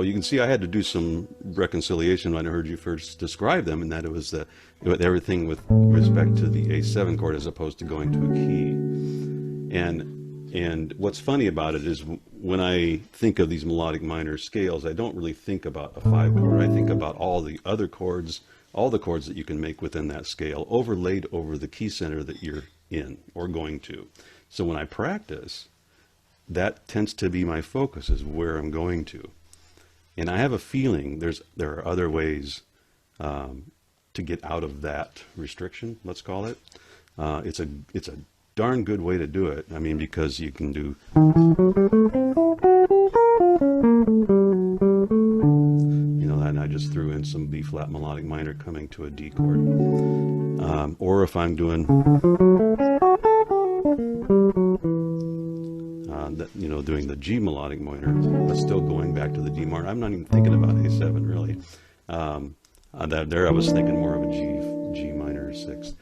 Well, you can see I had to do some reconciliation when I heard you first describe them, and that it was with everything with respect to the A7 chord as opposed to going to a key. And what's funny about it is when I think of these melodic minor scales, I don't really think about a 5 chord. I think about all the other chords, all the chords that you can make within that scale, overlaid over the key center that you're in or going to. So when I practice, that tends to be my focus, is where I'm going to. And I have a feeling there are other ways to get out of that restriction, let's call it. It's a darn good way to do it. I mean, because you can do, and I just threw in some B flat melodic minor coming to a D chord. Or if I'm doing, doing the G melodic minor, but still going back to the D minor. I'm not even thinking about A7 really. There I was thinking more of a G minor sixth.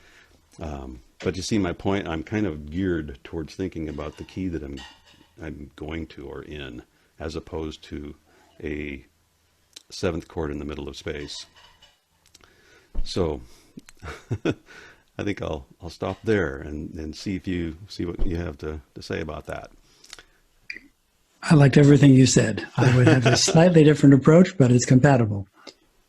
But you see my point. I'm kind of geared towards thinking about the key that I'm going to or in, as opposed to a 7th chord in the middle of space. So I think I'll stop there and see what you have to say about that. I liked everything you said. I would have a slightly different approach, but it's compatible.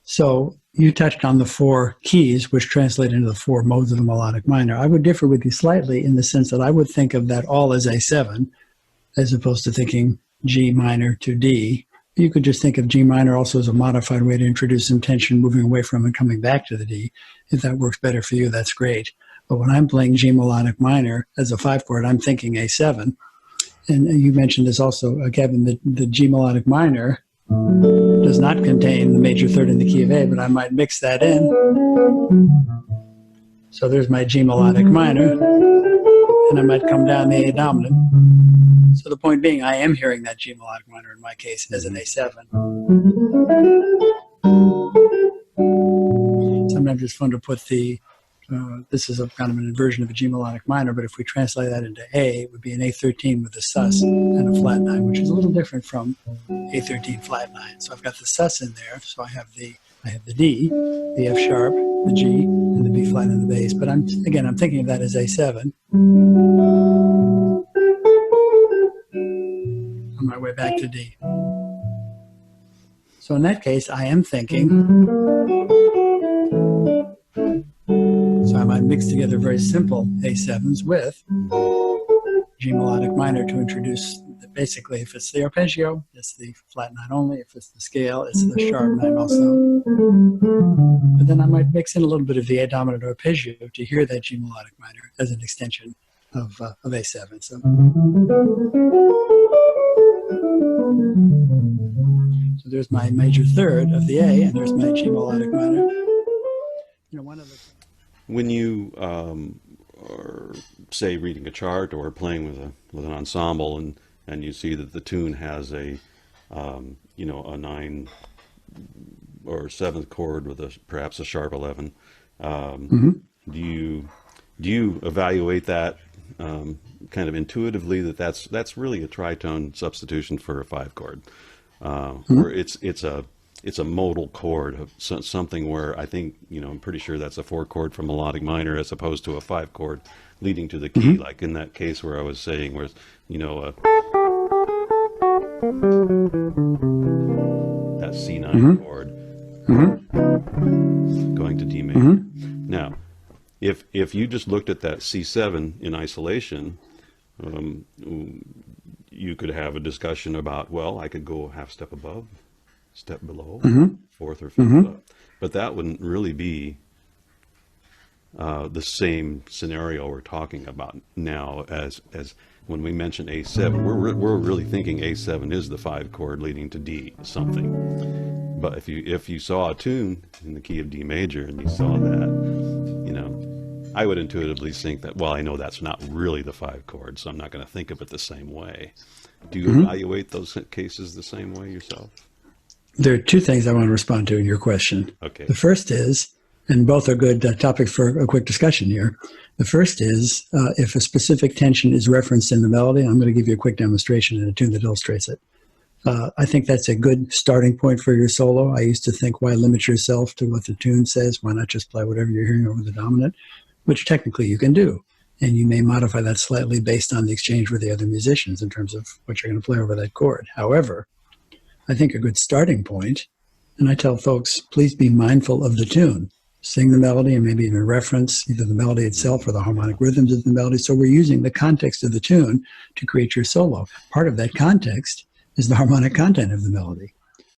So you touched on the 4 keys, which translate into the 4 modes of the melodic minor. I would differ with you slightly in the sense that I would think of that all as A7, as opposed to thinking G minor to D. You could just think of G minor also as a modified way to introduce some tension, moving away from and coming back to the D. If that works better for you, that's great. But when I'm playing G melodic minor as a 5 chord, I'm thinking A7. And you mentioned this also, Kevin, the G melodic minor does not contain the major third in the key of A, but I might mix that in. So there's my G melodic minor, and I might come down the A dominant. So the point being, I am hearing that G melodic minor in my case as an A7. Sometimes it's fun to put this is a kind of an inversion of a G melodic minor, but if we translate that into A, it would be an A13 with a sus and a flat 9, which is a little different from A13 flat 9. So I've got the sus in there, so I have the D, the F sharp, the G, and the B flat and the bass. But I'm thinking of that as A7. On my way back to D. So in that case, I am thinking. So I might mix together very simple A7s with G melodic minor to introduce, basically, if it's the arpeggio, it's the flat 9 only. If it's the scale, it's the sharp 9 also. But then I might mix in a little bit of the A dominant arpeggio to hear that G melodic minor as an extension of A7. So there's my major third of the A, and there's my G melodic minor. One of the when you are, say, reading a chart or playing with an ensemble, and you see that the tune has a 9 or 7th chord with perhaps a sharp 11, do you evaluate that kind of intuitively that's really a tritone substitution for a 5 chord, or it's a modal chord of something where I think, I'm pretty sure that's a 4 chord from melodic minor as opposed to a 5 chord leading to the key, like in that case where I was saying where, that C9 chord going to D major. Now, if you just looked at that C7 in isolation, you could have a discussion about, well, I could go a half step above, step below, 4th or 5th up. But that wouldn't really be the same scenario we're talking about now as when we mention A7. We're really thinking A7 is the 5 chord leading to D something. But if you saw a tune in the key of D major and you saw that, I would intuitively think that, well, I know that's not really the 5 chord, so I'm not going to think of it the same way. Do you evaluate those cases the same way yourself? There are 2 things I want to respond to in your question. Okay. The first is, and both are good topics for a quick discussion here. The first is, if a specific tension is referenced in the melody, I'm going to give you a quick demonstration in a tune that illustrates it. I think that's a good starting point for your solo. I used to think, why limit yourself to what the tune says? Why not just play whatever you're hearing over the dominant, which technically you can do. And you may modify that slightly based on the exchange with the other musicians in terms of what you're going to play over that chord. However, I think a good starting point, and I tell folks, please be mindful of the tune. Sing the melody and maybe even reference either the melody itself or the harmonic rhythms of the melody. So we're using the context of the tune to create your solo. Part of that context is the harmonic content of the melody.